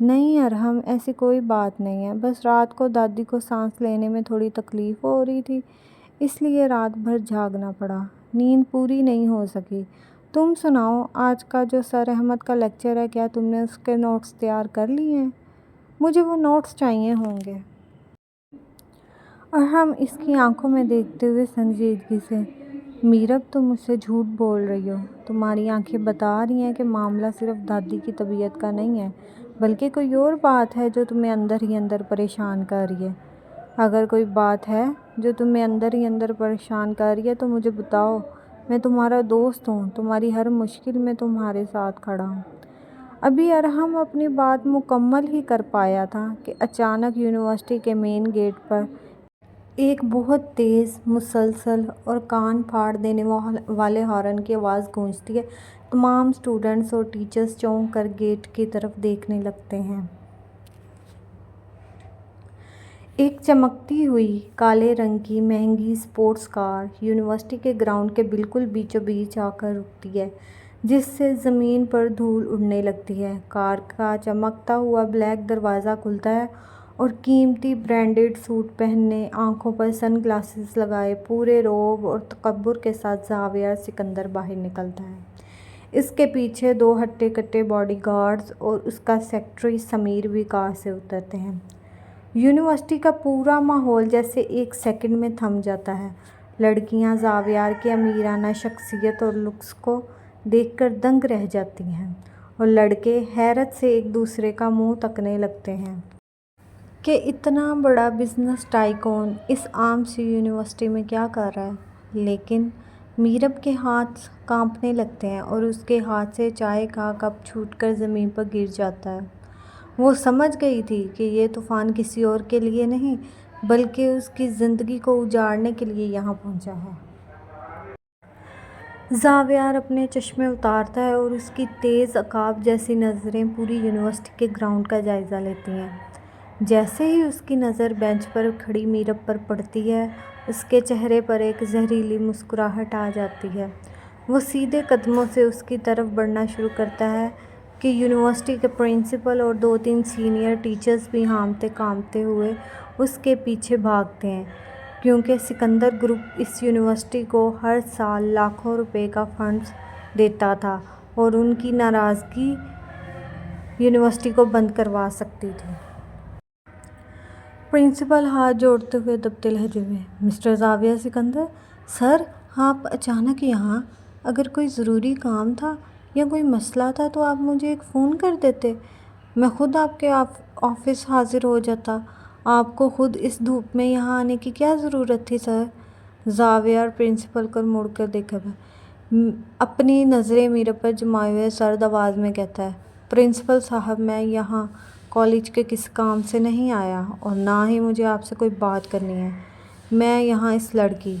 نہیں ارحم، ایسی کوئی بات نہیں ہے، بس رات کو دادی کو سانس لینے میں تھوڑی تکلیف ہو رہی تھی، اس لیے رات بھر جاگنا پڑا، نیند پوری نہیں ہو سکی۔ تم سناؤ، آج کا جو سر احمد کا لیکچر ہے، کیا تم نے اس کے نوٹس تیار کر لیے ہیں؟ مجھے وہ نوٹس چاہیے ہوں گے۔ ارحم اس کی آنکھوں میں دیکھتے ہوئے سنجیدگی سے، میرب تم مجھ سے جھوٹ بول رہی ہو، تمہاری آنکھیں بتا رہی ہیں کہ معاملہ صرف دادی کی طبیعت کا نہیں ہے، بلکہ کوئی اور بات ہے جو تمہیں اندر ہی اندر پریشان کر رہی ہے۔ اگر کوئی بات ہے جو تمہیں اندر ہی اندر پریشان کر رہی ہے تو مجھے بتاؤ، میں تمہارا دوست ہوں، تمہاری ہر مشکل میں تمہارے ساتھ کھڑا ہوں۔ ابھی ارحم اپنی بات مکمل ہی کر پایا تھا کہ اچانک یونیورسٹی کے مین گیٹ پر ایک بہت تیز، مسلسل اور کان پھاڑ دینے والے ہارن کی آواز گونجتی ہے۔ تمام اسٹوڈنٹس اور ٹیچرز چونک کر گیٹ کی طرف دیکھنے لگتے ہیں۔ ایک چمکتی ہوئی کالے رنگ کی مہنگی اسپورٹس کار یونیورسٹی کے گراؤنڈ کے بالکل بیچوں بیچ آ کر رکتی ہے، جس سے زمین پر دھول اڑنے لگتی ہے۔ کار کا چمکتا ہوا بلیک دروازہ کھلتا ہے اور قیمتی برانڈڈ سوٹ پہنے، آنکھوں پر سن گلاسز لگائے، پورے رعب اور تکبر کے ساتھ زاویہ سکندر باہر نکلتا ہے۔ اس کے پیچھے دو ہٹے کٹے باڈی گارڈز اور اس کا سیکریٹری سمیر بھی کار سے اترتے ہیں۔ یونیورسٹی کا پورا ماحول جیسے ایک سیکنڈ میں تھم جاتا ہے۔ لڑکیاں زاویہ کی امیرانہ شخصیت اور لکس کو دیکھ کر دنگ رہ جاتی ہیں اور لڑکے حیرت سے ایک دوسرے کا منہ تکنے لگتے ہیں کہ اتنا بڑا بزنس ٹائکون اس عام سی یونیورسٹی میں کیا کر رہا ہے۔ لیکن میرب کے ہاتھ کانپنے لگتے ہیں اور اس کے ہاتھ سے چائے کا کپ چھوٹ کر زمین پر گر جاتا ہے۔ وہ سمجھ گئی تھی کہ یہ طوفان کسی اور کے لیے نہیں بلکہ اس کی زندگی کو اجاڑنے کے لیے یہاں پہنچا ہے۔ زاویہ اپنے چشمے اتارتا ہے اور اس کی تیز عقاب جیسی نظریں پوری یونیورسٹی کے گراؤنڈ کا جائزہ لیتی ہیں۔ جیسے ہی اس کی نظر بینچ پر کھڑی میرب پر پڑتی ہے، اس کے چہرے پر ایک زہریلی مسکراہٹ آ جاتی ہے۔ وہ سیدھے قدموں سے اس کی طرف بڑھنا شروع کرتا ہے کہ یونیورسٹی کے پرنسپل اور دو تین سینئر ٹیچرز بھی ہامتے کانپتے ہوئے اس کے پیچھے بھاگتے ہیں، کیونکہ سکندر گروپ اس یونیورسٹی کو ہر سال لاکھوں روپے کا فنڈز دیتا تھا اور ان کی ناراضگی یونیورسٹی کو بند کروا سکتی تھی۔ پرنسپل ہاتھ جوڑتے ہوئے دبتے لہجے میں، مسٹر زاویہ سکندر، سر آپ اچانک یہاں؟ اگر کوئی ضروری کام تھا یا کوئی مسئلہ تھا تو آپ مجھے ایک فون کر دیتے، میں خود آپ کے آفس حاضر ہو جاتا۔ آپ کو خود اس دھوپ میں یہاں آنے کی کیا ضرورت تھی سر؟ زاویہ پرنسپل کو مڑ کر دیکھا اپنی نظریں میرب پر جمائے ہوئے سرد آواز میں کہتا ہے، پرنسپل صاحب، میں یہاں کالج کے کسی کام سے نہیں آیا اور نہ ہی مجھے آپ سے کوئی بات کرنی ہے۔ میں یہاں اس لڑکی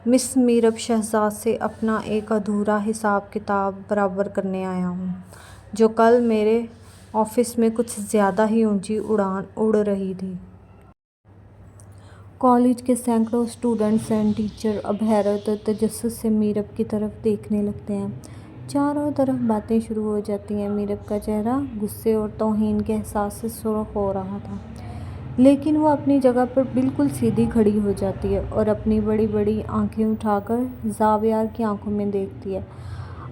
مس میرب شہزاد سے اپنا ایک ادھورا حساب کتاب برابر کرنے آیا ہوں، جو کل میرے آفس میں کچھ زیادہ ہی اونچی اڑان اڑ رہی تھی۔ کالج کے سینکڑوں اسٹوڈنٹس اینڈ ٹیچر اب حیرت اور تجسس سے میرب کی طرف دیکھنے لگتے ہیں۔ چاروں طرف باتیں شروع ہو جاتی ہیں۔ میرب کا چہرہ غصے اور توہین کے احساس سے سرخ ہو رہا تھا، لیکن وہ اپنی جگہ پر بالکل سیدھی کھڑی ہو جاتی ہے اور اپنی بڑی بڑی آنکھیں اٹھا کر زاویہ کی آنکھوں میں دیکھتی ہے۔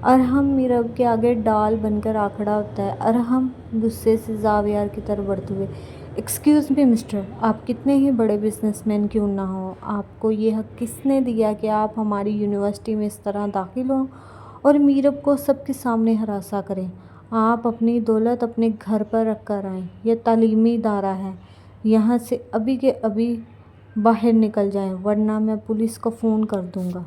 ارحم میرب کے آگے ڈال بن کر آ کھڑا ہوتا ہے۔ ارحم غصے سے زاویہ کی طرف بڑھتے ہوئے، ایکسکیوز می مسٹر، آپ کتنے ہی بڑے بزنس مین کیوں نہ ہوں، آپ کو یہ حق کس نے دیا کہ آپ ہماری یونیورسٹی میں اس طرح داخل ہوں اور میرب کو سب کے سامنے ہراساں کریں؟ آپ اپنی دولت اپنے گھر پر رکھ کر آئیں۔ یہ تعلیمی ادارہ ہے، یہاں سے ابھی کے ابھی باہر نکل جائیں ورنہ میں پولیس کو فون کر دوں گا۔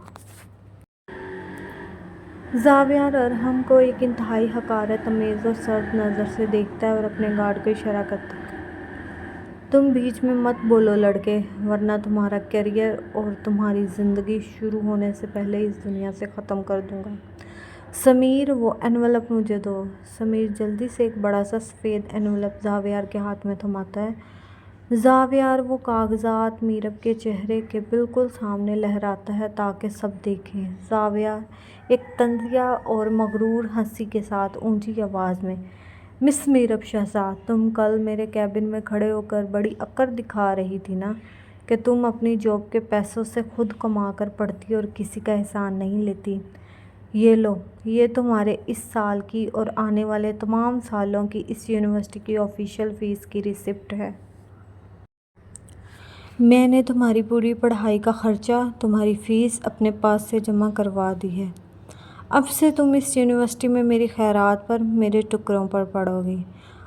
زاویہ ارحم کو ایک انتہائی حقارت آمیز اور سرد نظر سے دیکھتا ہے اور اپنے گارڈ کو اشارہ کرتا ہے، تم بیچ میں مت بولو لڑکے، ورنہ تمہارا کیریئر اور تمہاری زندگی شروع ہونے سے پہلے اس دنیا سے ختم کر دوں گا۔ سمیر، وہ انویلپ مجھے دو۔ سمیر جلدی سے ایک بڑا سا سفید انویلپ زاویہ کے ہاتھ میں تھماتا ہے۔ زاویہ وہ کاغذات میرب کے چہرے کے بالکل سامنے لہراتا ہے تاکہ سب دیکھیں۔ زاویہ ایک طنزیہ اور مغرور ہنسی کے ساتھ اونچی آواز میں، مس میرب شہزاد، تم کل میرے کیبن میں کھڑے ہو کر بڑی اکڑ دکھا رہی تھی نا کہ تم اپنی جاب کے پیسوں سے خود کما کر پڑھتی اور کسی کا احسان نہیں لیتی۔ یہ لو، یہ تمہارے اس سال کی اور آنے والے تمام سالوں کی اس یونیورسٹی کی آفیشیل فیس کی ریسپٹ ہے۔ میں نے تمہاری پوری پڑھائی کا خرچہ، تمہاری فیس اپنے پاس سے جمع کروا دی ہے۔ اب سے تم اس یونیورسٹی میں میری خیرات پر، میرے ٹکڑوں پر پڑھو گی۔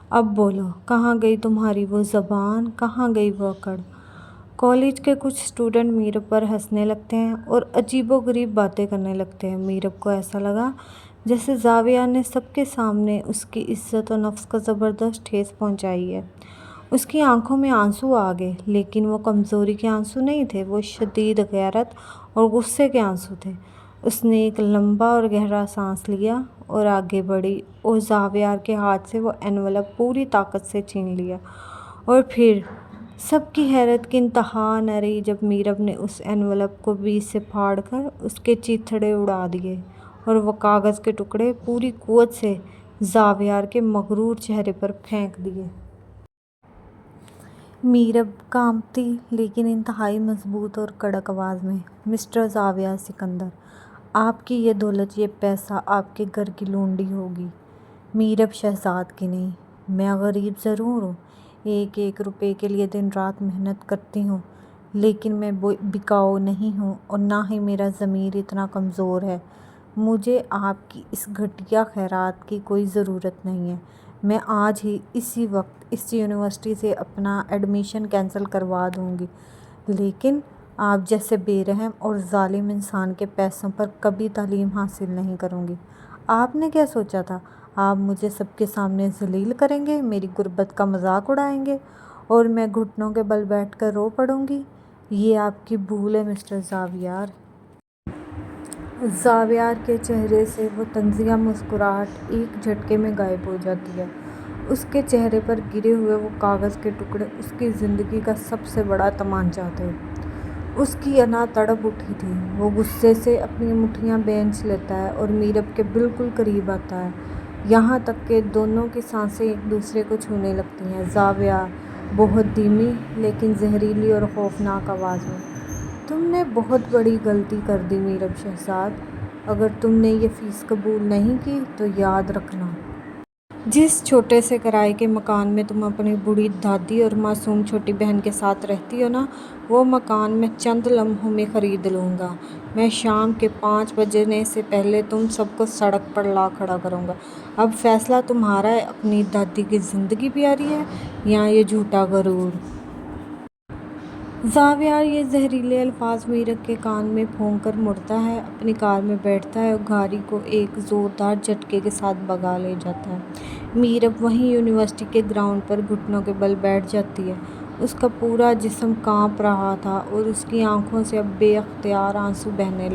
اب بولو، کہاں گئی تمہاری وہ زبان، کہاں گئی وہ اکڑ؟ کالج کے کچھ اسٹوڈنٹ میرب پر ہنسنے لگتے ہیں اور عجیب و غریب باتیں کرنے لگتے ہیں۔ میرب کو ایسا لگا جیسے زاویہ نے سب کے سامنے اس کی عزت و نفس کو زبردست ٹھیس پہنچائی ہے۔ اس کی آنکھوں میں آنسو آ گئے، لیکن وہ کمزوری کے آنسو نہیں تھے، وہ شدید غیرت اور غصے کے آنسو تھے۔ اس نے ایک لمبا اور گہرا سانس لیا اور آگے بڑھی اور زاویہ کے ہاتھ سے وہ انویلپ پوری طاقت سے چھین لیا۔ اور پھر سب کی حیرت کی انتہا نہ رہی جب میرب نے اس انویلپ کو بیچ سے پھاڑ کر اس کے چیتھڑے اڑا دیے اور وہ کاغذ کے ٹکڑے پوری قوت سے زاویہ کے مغرور چہرے پر پھینک دیے۔ میرب کانپتی لیکن انتہائی مضبوط اور کڑک آواز میں، مسٹر زاویہ سکندر، آپ کی یہ دولت، یہ پیسہ آپ کے گھر کی لونڈی ہوگی، میرب شہزاد کی نہیں۔ میں غریب ضرور ہوں، ایک ایک روپے کے لیے دن رات محنت کرتی ہوں، لیکن میں بکاؤ نہیں ہوں اور نہ ہی میرا ضمیر اتنا کمزور ہے۔ مجھے آپ کی اس گھٹیا خیرات کی کوئی ضرورت نہیں ہے۔ میں آج ہی اسی وقت اس یونیورسٹی سے اپنا ایڈمیشن کینسل کروا دوں گی، لیکن آپ جیسے بے رحم اور ظالم انسان کے پیسوں پر کبھی تعلیم حاصل نہیں کروں گی۔ آپ نے کیا سوچا تھا؟ آپ مجھے سب کے سامنے ذلیل کریں گے، میری غربت کا مذاق اڑائیں گے اور میں گھٹنوں کے بل بیٹھ کر رو پڑوں گی؟ یہ آپ کی بھول ہے مسٹر زاویہ۔ زاویہ کے چہرے سے وہ طنزیہ مسکراہٹ ایک جھٹکے میں غائب ہو جاتی ہے۔ اس کے چہرے پر گرے ہوئے وہ کاغذ کے ٹکڑے اس کی زندگی کا سب سے بڑا تمانچہ تھے۔ اس کی انا تڑپ اٹھی تھی۔ وہ غصے سے اپنی مٹھیاں بھینچ لیتا ہے اور میرب کے بالکل قریب آتا ہے، یہاں تک کہ دونوں کی سانسیں ایک دوسرے کو چھونے لگتی ہیں۔ زاویہ بہت دھیمی لیکن زہریلی اور خوفناک آواز میں، تم نے بہت بڑی غلطی کر دی میرب شہزاد۔ اگر تم نے یہ فیس قبول نہیں کی تو یاد رکھنا، جس چھوٹے سے کرائے کے مکان میں تم اپنی بوڑھی دادی اور معصوم چھوٹی بہن کے ساتھ رہتی ہو نا، وہ مکان میں چند لمحوں میں خرید لوں گا۔ میں شام کے 5 بجنے سے پہلے تم سب کو سڑک پر لا کھڑا کروں گا۔ اب فیصلہ تمہارا ہے، اپنی دادی کی زندگی پیاری ہے یا یہ جھوٹا غرور؟ زاویہ یہ زہریلے الفاظ میرب کے کان میں پھونک کر مڑتا ہے، اپنی کار میں بیٹھتا ہے اور گاڑی کو ایک زوردار جھٹکے کے ساتھ بھگا لے جاتا ہے۔ میرب وہیں یونیورسٹی کے گراؤنڈ پر گھٹنوں کے بل بیٹھ جاتی ہے۔ اس کا پورا جسم کانپ رہا تھا اور اس کی آنکھوں سے اب بے اختیار آنسو بہنے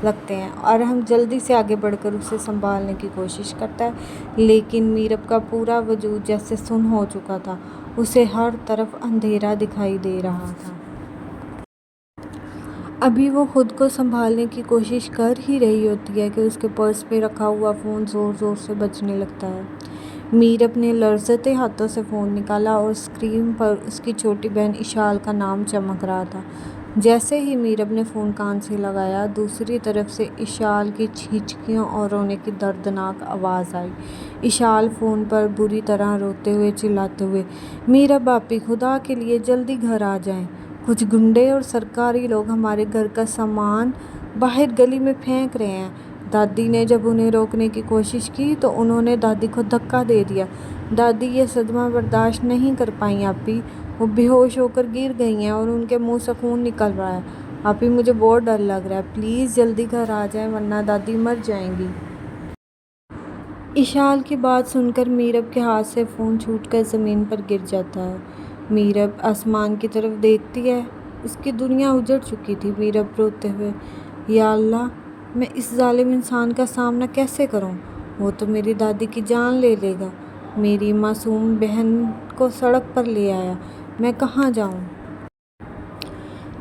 لگتے ہیں اور ہم جلدی سے آگے بڑھ کر اسے سنبھالنے کی کوشش کرتا ہے، لیکن میرب کا پورا وجود جیسے سن ہو چکا تھا، اسے ہر طرف اندھیرا دکھائی دے رہا تھا۔ ابھی وہ خود کو سنبھالنے کی کوشش کر ہی رہی ہوتی ہے کہ اس کے پرس میں رکھا ہوا فون زور زور سے بجنے لگتا ہے۔ میرب نے لرزتے ہاتھوں سے فون نکالا اور اسکرین پر اس کی چھوٹی بہن اشال کا نام چمک رہا تھا۔ جیسے ہی میرب نے فون کان سے لگایا، دوسری طرف سے اشال کی ہچکیوں اور رونے کی دردناک آواز آئی۔ اشال فون پر بری طرح روتے ہوئے چلاتے ہوئے، میرب آپی، خدا کے لیے جلدی گھر آ جائیں، کچھ گنڈے اور سرکاری لوگ ہمارے گھر کا سامان باہر گلی میں پھینک رہے ہیں۔ دادی نے جب انہیں روکنے کی کوشش کی تو انہوں نے دادی کو دھکا دے دیا۔ دادی یہ صدمہ برداشت نہیں کر پائیں آپی، وہ بے ہوش ہو کر گر گئی ہیں اور ان کے منہ سے خون نکل رہا ہے۔ آپی مجھے بہت ڈر لگ رہا ہے، پلیز جلدی گھر آ جائیں ورنہ دادی مر جائیں گی۔ اشال کی بات سن کر میرب کے ہاتھ سے فون چھوٹ کر زمین پر گر جاتا ہے۔ میرب آسمان کی طرف دیکھتی ہے، اس کی دنیا اجڑ چکی تھی۔ میرب روتے ہوئے، یا اللہ، میں اس ظالم انسان کا سامنا کیسے کروں؟ وہ تو میری دادی کی جان لے لے گا، میری معصوم بہن کو سڑک پر لے آیا، میں کہاں جاؤں؟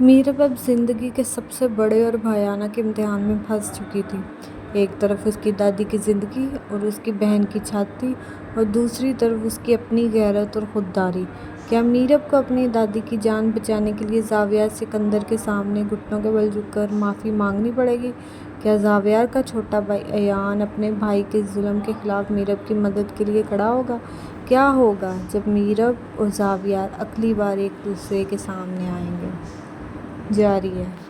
میرب اب زندگی کے سب سے بڑے اور بھیانک امتحان میں پھنس چکی تھی۔ ایک طرف اس کی دادی کی زندگی اور اس کی بہن کی چھاتی، اور دوسری طرف اس کی اپنی غیرت اور خودداری۔ کیا میرب کو اپنی دادی کی جان بچانے کے لیے زاویار سکندر کے سامنے گھٹنوں کے بل جھک کر معافی مانگنی پڑے گی؟ کیا زاویار کا چھوٹا بھائی ایان اپنے بھائی کے ظلم کے خلاف میرب کی مدد کے لیے کھڑا ہوگا؟ کیا ہوگا جب میرب اور زاویار اگلی بار ایک دوسرے کے سامنے آئیں گے؟ جاری ہے۔